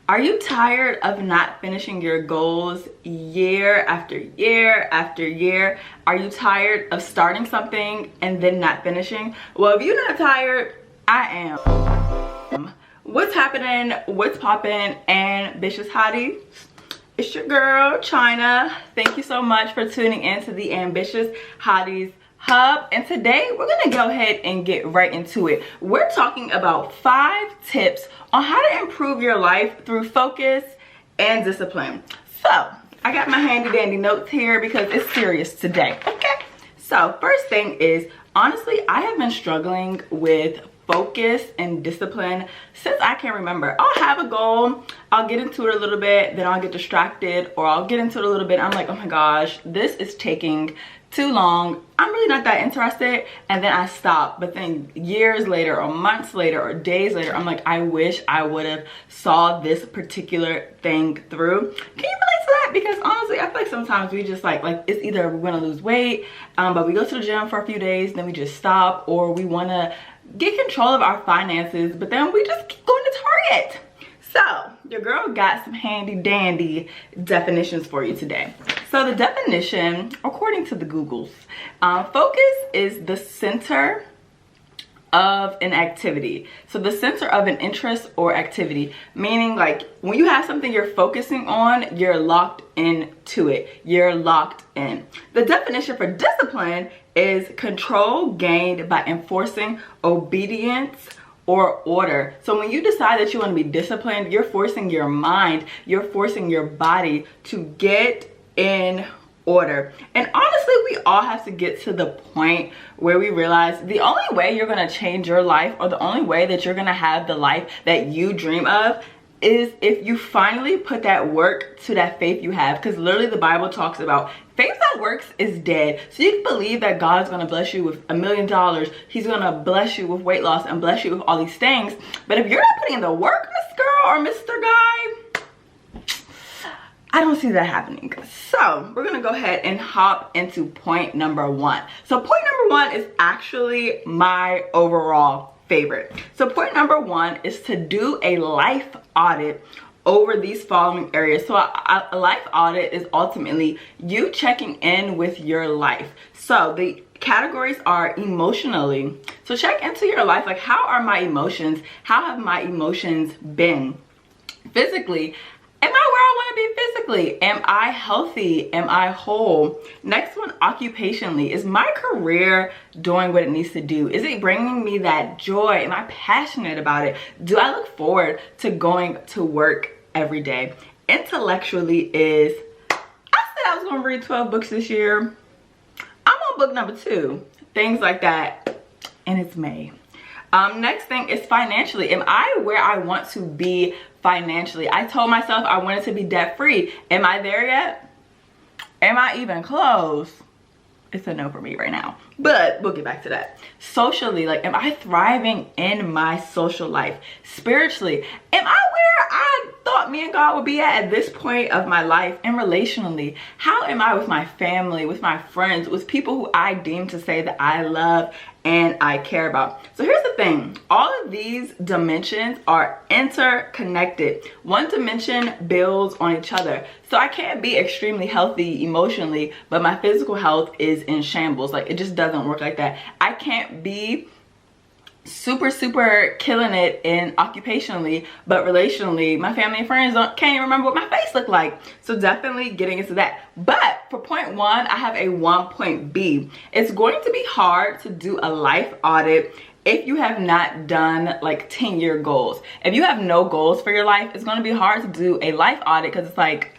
Are you tired of not finishing your goals year after year after year? Are you tired of starting something and then not finishing? Well, if you're not tired, I am. What's happening? What's poppin'? Ambitious hotties? It's your girl, China. Thank you so much for tuning in to the Ambitious Hotties Hub. And today we're gonna go ahead and get right into it. We're talking about 5 tips on how to improve your life through focus and discipline. So I got my handy dandy notes here because it's serious today. Okay, so first thing is, honestly, I have been struggling with focus and discipline since I can remember. I'll have a goal, I'll get into it a little bit, then I'll get distracted, or I'll get into it a little bit, I'm like, oh my gosh, this is taking too long, I'm really not that interested, and then I stop. But then years later, or months later, or days later, I'm like, I wish I would have saw this particular thing through. Can you relate to that? Because honestly, I feel like sometimes we just like it's either we want to lose weight, but we go to the gym for a few days, then we just stop, or we want to get control of our finances, but then we just keep going to Target. So your girl got some handy dandy definitions for you today. So the definition, according to the Googles, focus is the center of an activity. So the center of an interest or activity, meaning like when you have something you're focusing on, you're locked into it. You're locked in. The definition for discipline is control gained by enforcing obedience or order. So when you decide that you want to be disciplined, you're forcing your mind, you're forcing your body to get in order. And honestly, we all have to get to the point where we realize the only way you're going to change your life, or the only way that you're going to have the life that you dream of, is if you finally put that work to that faith you have. Because literally the Bible talks about faith that works is dead. So you can believe that God's gonna bless you with $1 million, he's gonna bless you with weight loss and bless you with all these things, but if you're not putting in the work, Miss Girl or Mr. Guy, I don't see that happening. So we're gonna go ahead and hop into point number 1. So point number 1 is actually my overall favorite. So point number 1 is to do a life audit over these following areas. So a life audit is ultimately you checking in with your life. So the categories are emotionally. So check into your life, like how are my emotions? How have my emotions been? Physically, am I where I want to be physically? Am I healthy? Am I whole? Next one, occupationally. Is my career doing what it needs to do? Is it bringing me that joy? Am I passionate about it? Do I look forward to going to work every day? Intellectually is, I said I was going to read 12 books this year. I'm on book number 2. Things like that. And it's May. Next thing is financially. Am I where I want to be financially? I told myself I wanted to be debt free. Am I there yet? Am I even close? It's a no for me right now, but we'll get back to that. Socially, like, am I thriving in my social life? Spiritually, am I where I thought me and God would be at this point of my life? And relationally, how am I with my family, with my friends, with people who I deem to say that I love and I care about? So here's the thing, all of these dimensions are interconnected. One dimension builds on each other. So I can't be extremely healthy emotionally, but my physical health is in shambles. Like, it just doesn't work like that. I can't be super killing it in occupationally, but relationally, my family and friends can't even remember what my face looked like. So definitely getting into that. But for point 1, I have a 1 point B. It's going to be hard to do a life audit if you have not done like 10-year goals. If you have no goals for your life, it's going to be hard to do a life audit, because it's like,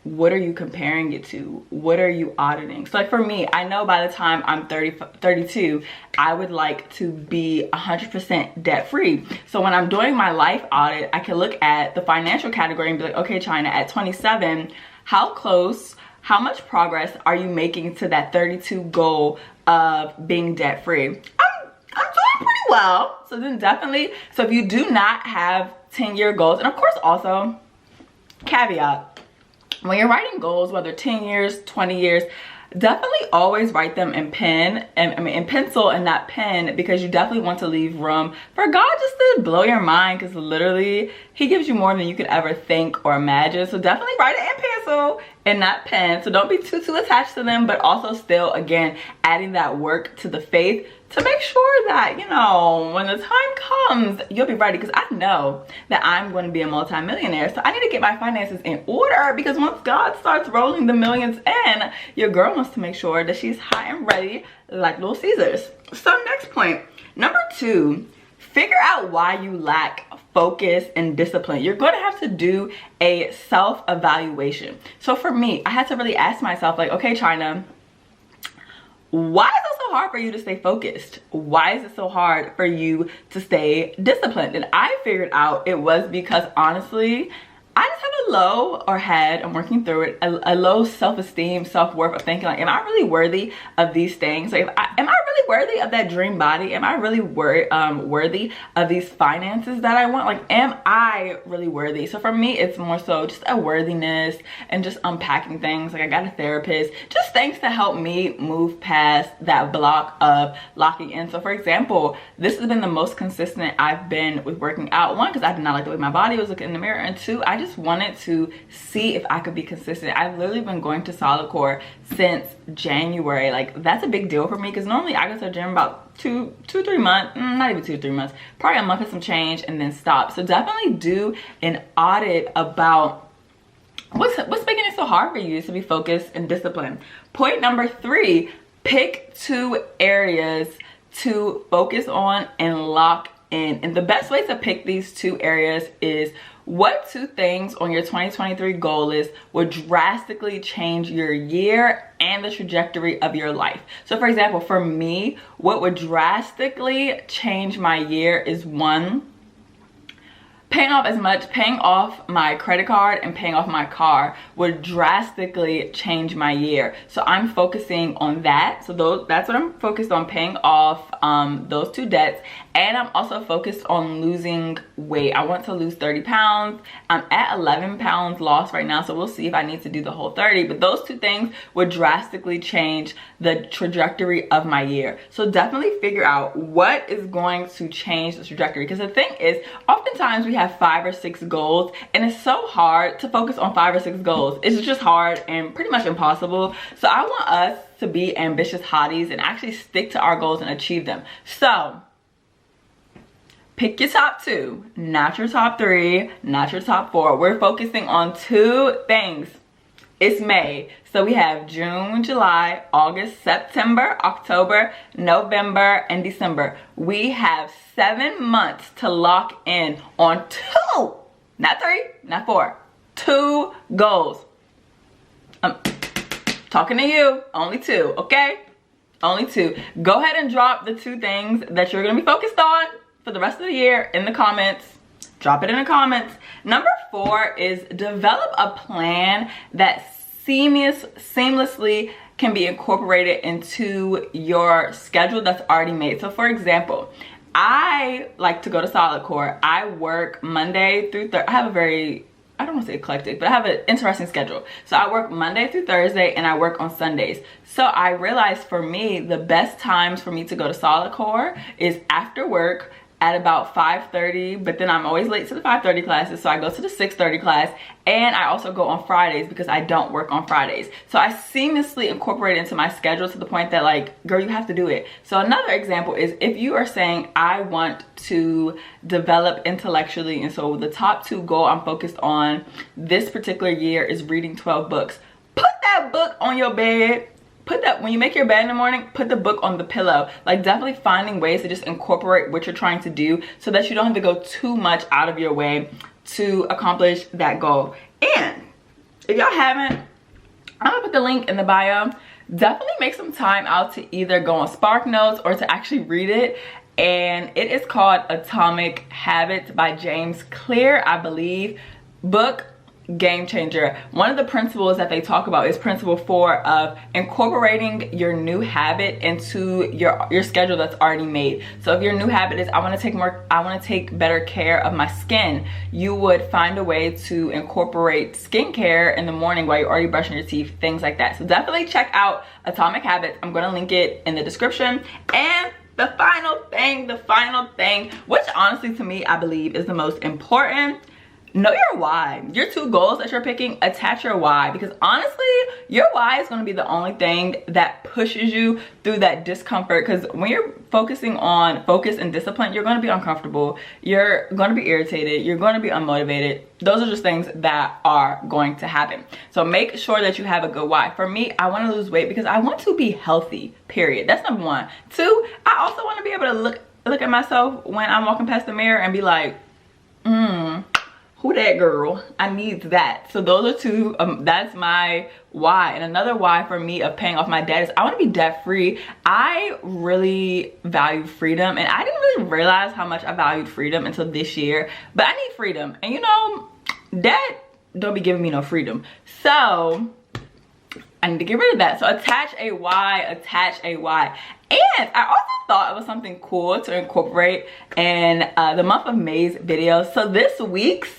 what are you comparing it to? What are you auditing? So like for me, I know by the time I'm 32, I would like to be 100% debt free. So when I'm doing my life audit, I can look at the financial category and be like, okay, China, at 27, how close, how much progress are you making to that 32 goal of being debt free? I'm doing pretty well. So then definitely, so if you do not have 10-year goals, and of course also, caveat, when you're writing goals, whether 10 years, 20 years, definitely always write them in pen, and in pencil and not pen, because you definitely want to leave room for God just to blow your mind, because literally he gives you more than you could ever think or imagine. So definitely write it in pencil and not pen. So don't be too attached to them, but also still, again, adding that work to the faith to make sure that, you know, when the time comes, you'll be ready. Because I know that I'm going to be a multi-millionaire, so I need to get my finances in order, because once God starts rolling the millions in, your girl wants to make sure that she's hot and ready like Little Caesars. So next point, number 2, figure out why you lack focus and discipline. You're going to have to do a self-evaluation. So for me, I had to really ask myself, like, okay, China, why is it so hard for you to stay focused? Why is it so hard for you to stay disciplined? And I figured out it was because, honestly, I just have a low, or had, I'm working through it, a low self-esteem, self-worth of thinking like, am I really worthy of these things? Like, am I really worthy of that dream body? Am I really worthy of these finances that I want? Like, am I really worthy? So for me, it's more so just a worthiness and just unpacking things. Like, I got a therapist, just things to help me move past that block of locking in. So for example, this has been the most consistent I've been with working out. 1, because I did not like the way my body was looking in the mirror, and 2, I just wanted to see if I could be consistent. I've literally been going to solid core since January. Like, that's a big deal for me, because normally I go to the gym about 2-3 months, not even 2-3 months, probably a month and some change, and then stop. So definitely do an audit about what's making it so hard for you to be focused and disciplined. Point number 3, pick 2 areas to focus on and lock in. And the best way to pick these 2 areas is, what 2 things on your 2023 goal list would drastically change your year and the trajectory of your life? So for example, for me, what would drastically change my year is, 1, paying off my credit card and paying off my car would drastically change my year. So I'm focusing on that. So that's what I'm focused on, paying off those 2 debts. And I'm also focused on losing weight. I want to lose 30 pounds. I'm at 11 pounds lost right now, so we'll see if I need to do the whole 30. But those 2 things would drastically change the trajectory of my year. So definitely figure out what is going to change the trajectory. Because the thing is, oftentimes we have 5 or 6 goals, and it's so hard to focus on 5 or 6 goals. It's just hard and pretty much impossible. So I want us to be ambitious hotties and actually stick to our goals and achieve them. So pick your top 2, not your top 3, not your top 4. We're focusing on 2 things. It's May, so we have June, July, August, September, October, November, and December. We have 7 months to lock in on 2, not 3, not 4, 2 goals. I'm talking to you, only 2, okay? Only 2. Go ahead and drop the 2 things that you're gonna be focused on for the rest of the year in the comments. Drop it in the comments. Number 4 is develop a plan that seamlessly can be incorporated into your schedule that's already made. So for example, I like to go to solid core. I work Monday through Thursday. I have a very, I don't want to say eclectic, but I have an interesting schedule. So I work Monday through Thursday, and I work on Sundays. So I realized for me, the best times for me to go to solid core is after work at about 5:30, but then I'm always late to the 5:30 classes, so I go to the 6:30 class, and I also go on Fridays because I don't work on Fridays. So I seamlessly incorporate it into my schedule to the point that, like, girl, you have to do it. So another example is, if you are saying, I want to develop intellectually, and so the top 2 goal I'm focused on this particular year is reading 12 books. Put that book on your bed. Put that, when you make your bed in the morning, put the book on the pillow. Like, definitely finding ways to just incorporate what you're trying to do so that you don't have to go too much out of your way to accomplish that goal. And if y'all haven't, I'm gonna put the link in the bio. Definitely make some time out to either go on Spark Notes or to actually read it. And it is called Atomic Habits by James Clear, I believe. Book, game changer. One of the principles that they talk about is principle 4 of incorporating your new habit into your schedule that's already made. So if your new habit is I want to take better care of my skin, you would find a way to incorporate skincare in the morning while you're already brushing your teeth, things like that. So definitely check out Atomic Habits. I'm going to link it in the description. And the final thing, which honestly to me I believe is the most important, know your why. Your 2 goals that you're picking, attach your why, because honestly your why is going to be the only thing that pushes you through that discomfort. Because when you're focusing on focus and discipline, you're going to be uncomfortable, you're going to be irritated, you're going to be unmotivated. Those are just things that are going to happen. So make sure that you have a good why. For me, I want to lose weight because I want to be healthy, period. That's number 1. 2, I also want to be able to look at myself when I'm walking past the mirror and be like, who that girl? I need that. So those are 2, that's my why. And another why for me of paying off my debt is I want to be debt free. I really value freedom, and I didn't really realize how much I valued freedom until this year, but I need freedom. And you know, debt don't be giving me no freedom. So I need to get rid of that. So attach a why, attach a why. And I also thought it was something cool to incorporate in the month of May's video. So this week's,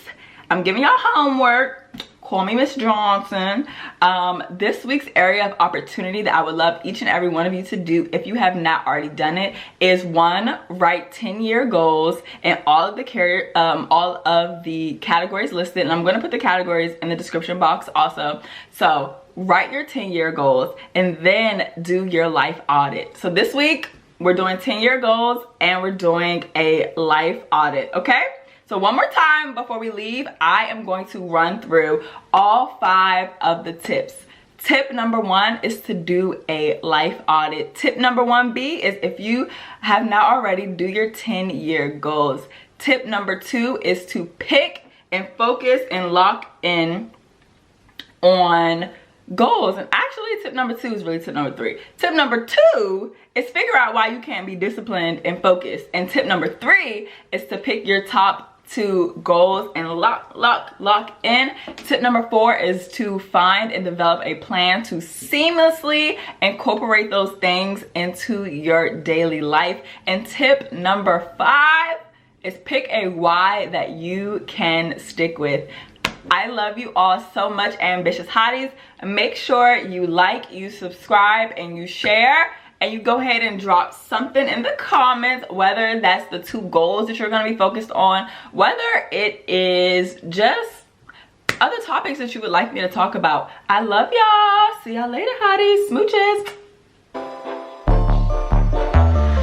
I'm giving y'all homework. Call me Miss Johnson. This week's area of opportunity that I would love each and every one of you to do, if you have not already done it, is 1, write 10-year goals and all of the categories listed. And I'm going to put the categories in the description box also. So write your 10-year goals and then do your life audit. So this week we're doing 10-year goals and we're doing a life audit, okay? So one more time before we leave, I am going to run through all 5 of the tips. Tip number 1 is to do a life audit. Tip number 1B is, if you have not already, do your 10-year goals. Tip number 2 is to pick and focus and lock in on goals. And actually tip number 2 is really tip number 3. Tip number 2 is figure out why you can't be disciplined and focused. And tip number 3 is to pick your top 2 goals and lock in. Tip number 4 is to find and develop a plan to seamlessly incorporate those things into your daily life. And tip number 5 is pick a why that you can stick with. I love you all so much, ambitious hotties. Make sure you like, you subscribe, and you share. And you go ahead and drop something in the comments, whether that's the 2 goals that you're going to be focused on, whether it is just other topics that you would like me to talk about. I love y'all. See y'all later, hotties. Smooches.